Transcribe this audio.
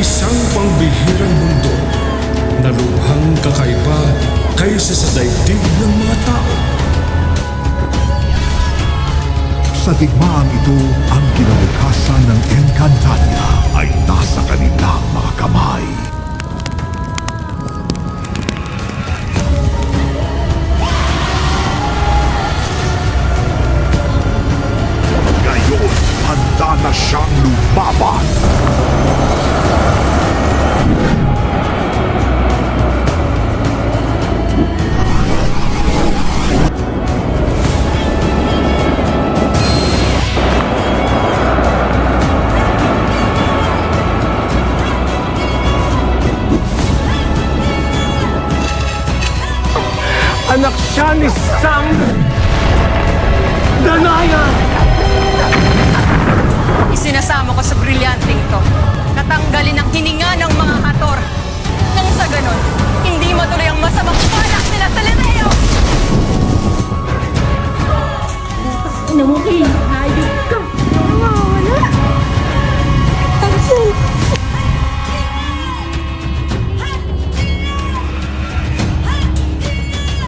Isang pangbihirang mundo na lubhang kakaiba kaysa sa daigdig ng mga tao. Sa digmaang ito, ang kinabukasan ng Encantadia ay nasa kanilang mga kamay. Ngayon, handa na siyang lumaban. Anak siya ni Sang Danaya! Isinasama ko sa brilyanteng to. Natanggalin ang hininga ng mga katon.